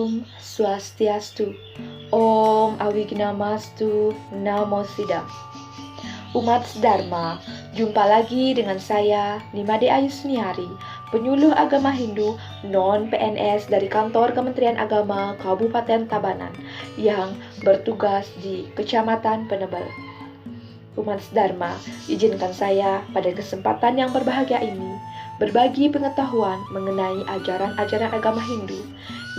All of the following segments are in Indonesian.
Om Swastiastu, Om Awignamastu, Namo Buddhaya. Umat Dharma, jumpa lagi dengan saya, Nimade Ayusmiari, penyuluh agama Hindu non-PNS dari kantor Kementerian Agama Kabupaten Tabanan yang bertugas di Kecamatan Penebel. Umat Dharma, izinkan saya pada kesempatan yang berbahagia ini berbagi pengetahuan mengenai ajaran-ajaran agama Hindu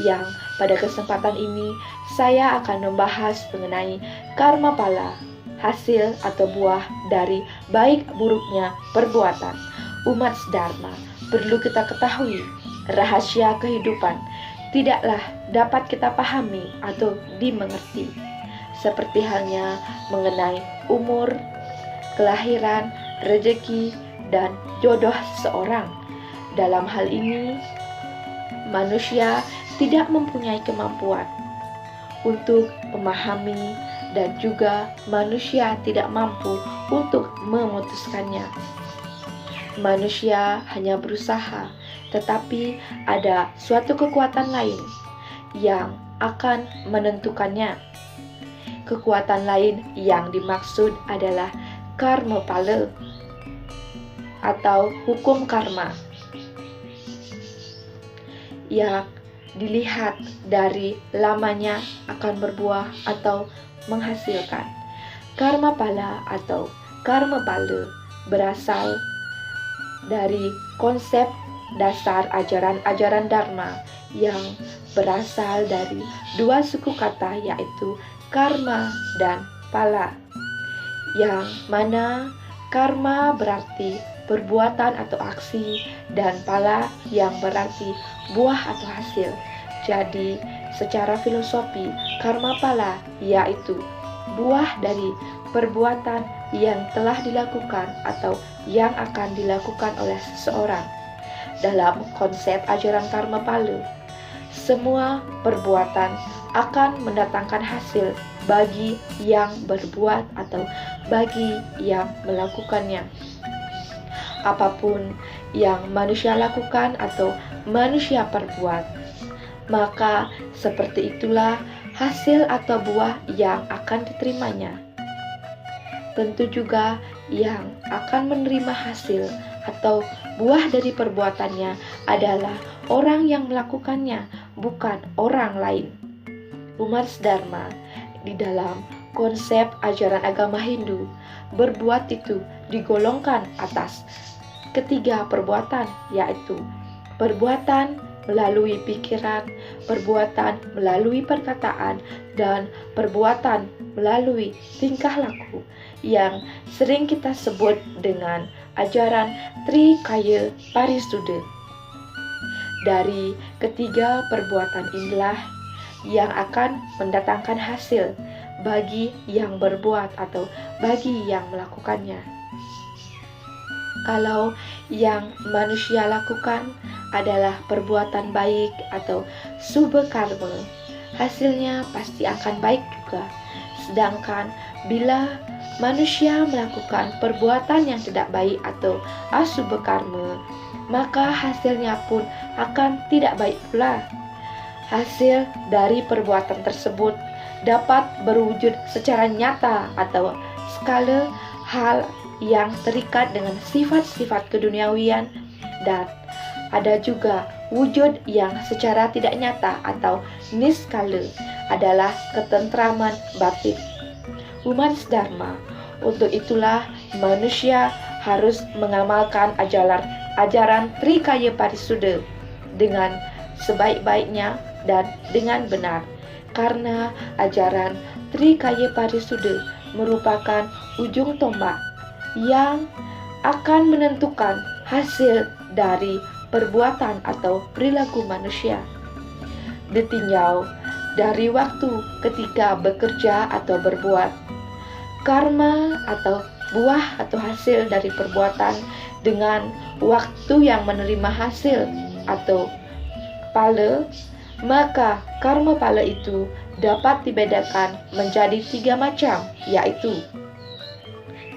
yang pada kesempatan ini saya akan membahas mengenai karma pala, hasil atau buah dari baik buruknya perbuatan. Umat Dharma, perlu kita ketahui rahasia kehidupan tidaklah dapat kita pahami atau dimengerti, seperti halnya mengenai umur, kelahiran, rezeki, dan jodoh seseorang. Dalam hal ini, manusia tidak mempunyai kemampuan untuk memahami dan juga manusia tidak mampu untuk memutuskannya. Manusia hanya berusaha, tetapi ada suatu kekuatan lain yang akan menentukannya. Kekuatan lain yang dimaksud adalah karma pala atau hukum karma yang dilihat dari lamanya akan berbuah atau menghasilkan. Karma pala atau karma pala berasal dari konsep dasar ajaran-ajaran Dharma yang berasal dari dua suku kata, yaitu karma dan pala, yang mana karma berarti perbuatan atau aksi dan pala yang berarti buah atau hasil. Jadi secara filosofi, karma pala yaitu buah dari perbuatan yang telah dilakukan atau yang akan dilakukan oleh seseorang. Dalam konsep ajaran karma pala, semua perbuatan akan mendatangkan hasil bagi yang berbuat atau bagi yang melakukannya. Apapun yang manusia lakukan atau manusia perbuat, maka seperti itulah hasil atau buah yang akan diterimanya. Tentu juga yang akan menerima hasil atau buah dari perbuatannya adalah orang yang melakukannya, bukan orang lain. Umat Dharma, di dalam konsep ajaran agama Hindu, berbuat itu digolongkan atas ketiga perbuatan, yaitu perbuatan melalui pikiran, perbuatan melalui perkataan, dan perbuatan melalui tingkah laku yang sering kita sebut dengan ajaran Trikaya Parisuddha. Dari ketiga perbuatan inilah yang akan mendatangkan hasil bagi yang berbuat atau bagi yang melakukannya. Kalau yang manusia lakukan adalah perbuatan baik atau subha karma, hasilnya pasti akan baik juga. Sedangkan bila manusia melakukan perbuatan yang tidak baik atau asubha karma, maka hasilnya pun akan tidak baik pula. Hasil dari perbuatan tersebut dapat berwujud secara nyata atau skala hal yang terikat dengan sifat-sifat keduniawian, dan ada juga wujud yang secara tidak nyata atau niskala adalah ketentraman batin. Umat Dharma, untuk itulah manusia harus mengamalkan ajaran Trikaya Parisuddha dengan sebaik-baiknya dan dengan benar, karena ajaran Trikaya Parisuddha merupakan ujung tombak yang akan menentukan hasil dari perbuatan atau perilaku manusia. Ditinjau dari waktu ketika bekerja atau berbuat, karma atau buah atau hasil dari perbuatan dengan waktu yang menerima hasil atau pala, maka karma pala itu dapat dibedakan menjadi 3 macam, yaitu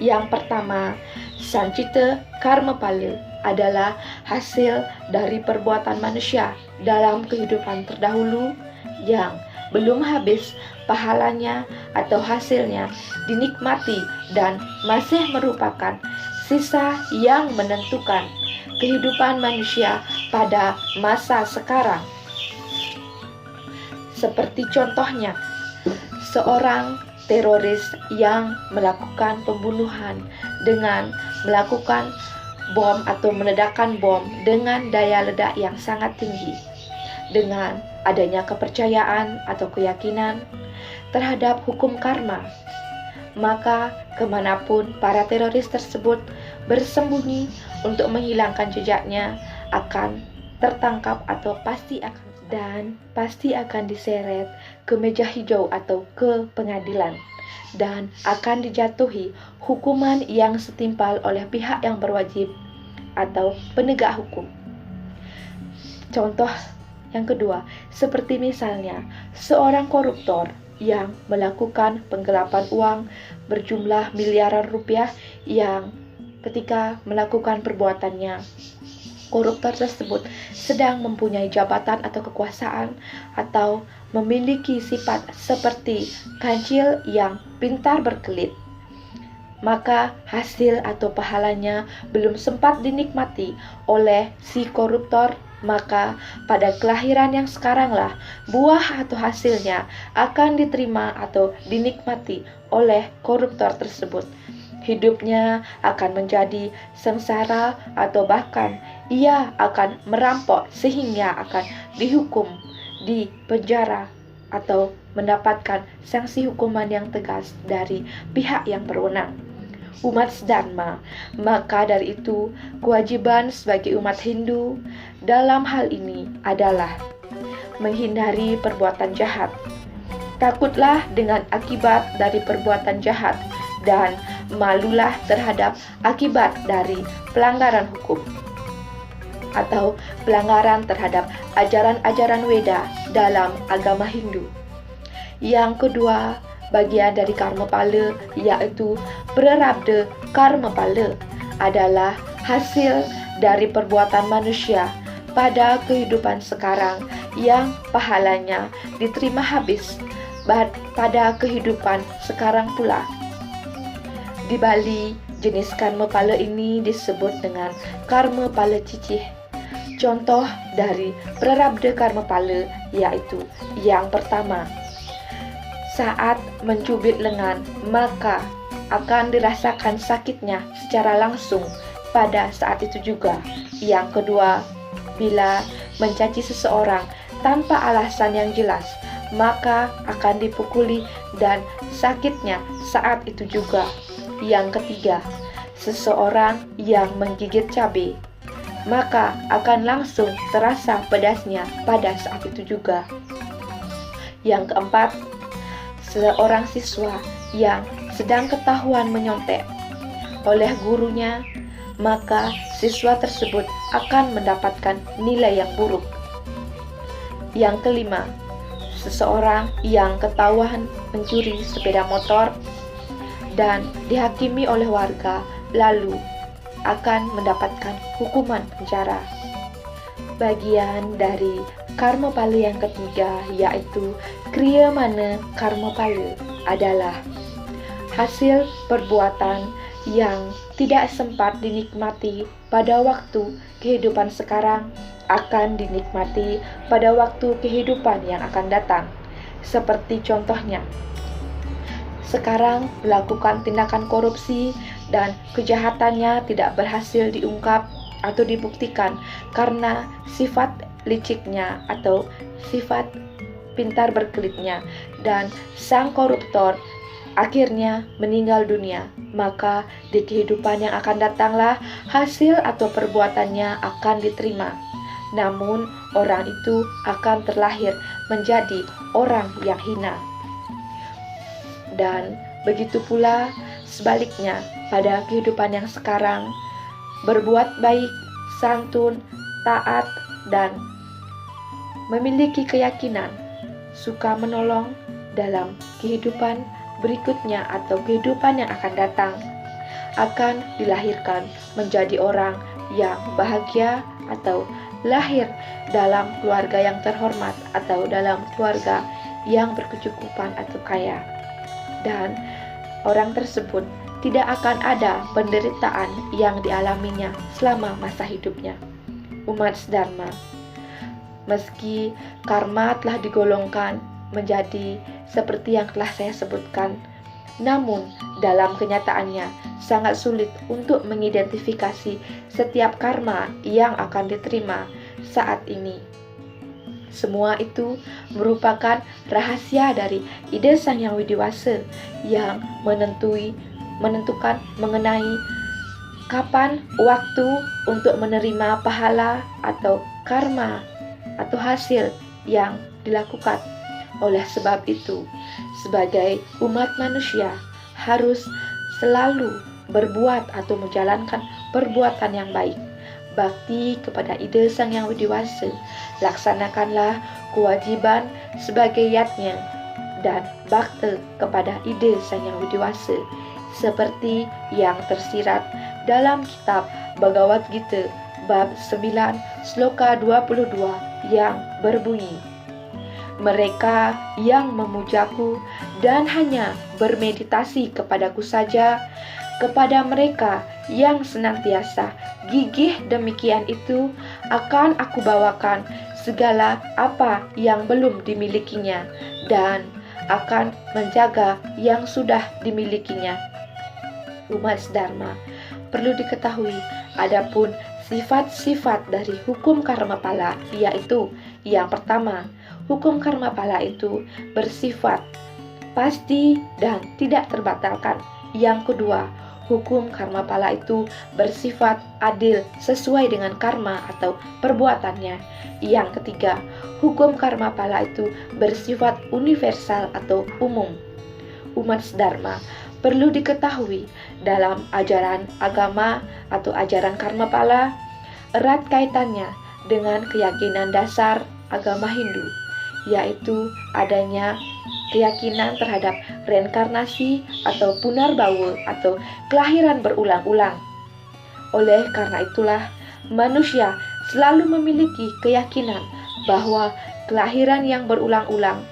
yang pertama, sancita karma pala adalah hasil dari perbuatan manusia dalam kehidupan terdahulu yang belum habis pahalanya atau hasilnya dinikmati dan masih merupakan sisa yang menentukan kehidupan manusia pada masa sekarang. Seperti contohnya, seorang teroris yang melakukan pembunuhan dengan melakukan bom atau meledakkan bom dengan daya ledak yang sangat tinggi, dengan adanya kepercayaan atau keyakinan terhadap hukum karma, maka kemanapun para teroris tersebut bersembunyi untuk menghilangkan jejaknya akan tertangkap atau pasti akan diseret ke meja hijau atau ke pengadilan dan akan dijatuhi hukuman yang setimpal oleh pihak yang berwajib atau penegak hukum. Contoh yang kedua, seperti misalnya seorang koruptor yang melakukan penggelapan uang berjumlah miliaran rupiah yang ketika melakukan perbuatannya, koruptor tersebut sedang mempunyai jabatan atau kekuasaan atau memiliki sifat seperti kancil yang pintar berkelit. Maka hasil atau pahalanya belum sempat dinikmati oleh si koruptor, maka pada kelahiran yang sekaranglah buah atau hasilnya akan diterima atau dinikmati oleh koruptor tersebut. Hidupnya akan menjadi sengsara atau bahkan ia akan merampok sehingga akan dihukum di penjara atau mendapatkan sanksi hukuman yang tegas dari pihak yang berwenang. Umat sedharma, maka dari itu kewajiban sebagai umat Hindu dalam hal ini adalah menghindari perbuatan jahat. Takutlah dengan akibat dari perbuatan jahat dan malulah terhadap akibat dari pelanggaran hukum atau pelanggaran terhadap ajaran-ajaran Weda dalam agama Hindu. Yang kedua, bagian dari karma pala, yaitu prarabdha karma pala, adalah hasil dari perbuatan manusia pada kehidupan sekarang yang pahalanya diterima habis pada kehidupan sekarang pula. Di Bali, jenis karma pala ini disebut dengan karma pala cicih. Contoh dari prarabdha karma pala yaitu yang pertama, saat mencubit lengan, maka akan dirasakan sakitnya secara langsung pada saat itu juga. Yang kedua, bila mencaci seseorang tanpa alasan yang jelas, maka akan dipukuli dan sakitnya saat itu juga. Yang ketiga, seseorang yang menggigit cabai, maka akan langsung terasa pedasnya pada saat itu juga. Yang keempat, seorang siswa yang sedang ketahuan menyontek oleh gurunya, maka siswa tersebut akan mendapatkan nilai yang buruk. Yang kelima, seseorang yang ketahuan mencuri sepeda motor dan dihakimi oleh warga, lalu akan mendapatkan hukuman penjara. Bagian dari karma pala yang ketiga yaitu kriyamana karma pala adalah hasil perbuatan yang tidak sempat dinikmati pada waktu kehidupan sekarang akan dinikmati pada waktu kehidupan yang akan datang. Seperti contohnya, sekarang melakukan tindakan korupsi dan kejahatannya tidak berhasil diungkap atau dibuktikan karena sifat liciknya atau sifat pintar berkelitnya, dan sang koruptor akhirnya meninggal dunia, maka di kehidupan yang akan datanglah hasil atau perbuatannya akan diterima. Namun orang itu akan terlahir menjadi orang yang hina. Dan begitu pula sebaliknya pada kehidupan yang sekarang, berbuat baik, santun, taat, dan memiliki keyakinan, suka menolong dalam kehidupan berikutnya atau kehidupan yang akan datang, akan dilahirkan menjadi orang yang bahagia atau lahir dalam keluarga yang terhormat atau dalam keluarga yang berkecukupan atau kaya. Dan orang tersebut tidak akan ada penderitaan yang dialaminya selama masa hidupnya. Umat Dharma, meski karma telah digolongkan menjadi seperti yang telah saya sebutkan, namun dalam kenyataannya sangat sulit untuk mengidentifikasi setiap karma yang akan diterima saat ini. Semua itu merupakan rahasia dari ide Sang Yang Widiwasa yang menentukan mengenai kapan waktu untuk menerima pahala atau karma atau hasil yang dilakukan. Oleh sebab itu, sebagai umat manusia harus selalu berbuat atau menjalankan perbuatan yang baik. Bakti kepada ide Sang Yang Widiwasa, laksanakanlah kewajiban sebagai yatnya dan bakti kepada ide Sang Yang Widiwasa seperti yang tersirat dalam kitab Bhagavad Gita bab 9 sloka 22 yang berbunyi, mereka yang memujaku dan hanya bermeditasi kepadaku saja, kepada mereka yang senantiasa gigih demikian itu akan aku bawakan segala apa yang belum dimilikinya dan akan menjaga yang sudah dimilikinya. Umat Dharma, perlu diketahui adapun sifat-sifat dari hukum karma pala, yaitu yang pertama, hukum karma pala itu bersifat pasti dan tidak terbatalkan. Yang kedua, hukum karma pala itu bersifat adil sesuai dengan karma atau perbuatannya. Yang ketiga, hukum karma pala itu bersifat universal atau umum. Umat Dharma, perlu diketahui dalam ajaran agama atau ajaran karma pala erat kaitannya dengan keyakinan dasar agama Hindu, yaitu adanya keyakinan terhadap reinkarnasi atau punarbawa atau kelahiran berulang-ulang. Oleh karena itulah, manusia selalu memiliki keyakinan bahwa kelahiran yang berulang-ulang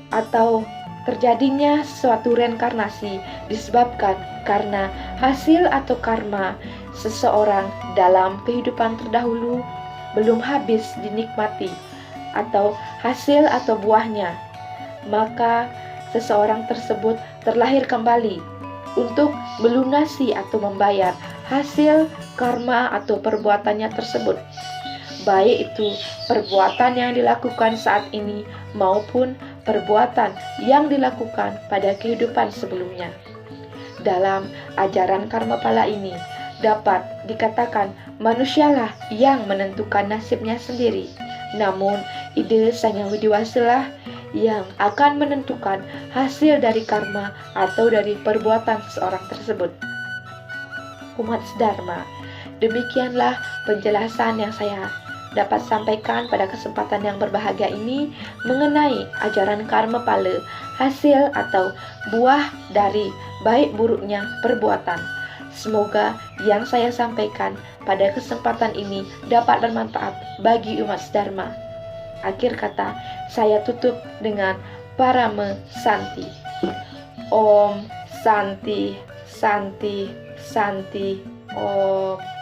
atau terjadinya suatu reinkarnasi disebabkan karena hasil atau karma seseorang dalam kehidupan terdahulu belum habis dinikmati atau hasil atau buahnya, maka seseorang tersebut terlahir kembali untuk melunasi atau membayar hasil karma atau perbuatannya tersebut, baik itu perbuatan yang dilakukan saat ini maupun perbuatan yang dilakukan pada kehidupan sebelumnya. Dalam ajaran karma pala ini dapat dikatakan manusialah yang menentukan nasibnya sendiri, namun ide Sang Yang Widiwasa lah yang akan menentukan hasil dari karma atau dari perbuatan seseorang tersebut. Umat Dharma, demikianlah penjelasan yang saya dapat sampaikan pada kesempatan yang berbahagia ini mengenai ajaran karma pala, hasil atau buah dari baik buruknya perbuatan. Semoga yang saya sampaikan pada kesempatan ini dapat bermanfaat bagi umat Dharma. Akhir kata, saya tutup dengan Parama Santi. Om Santi, Santi, Santi, Om.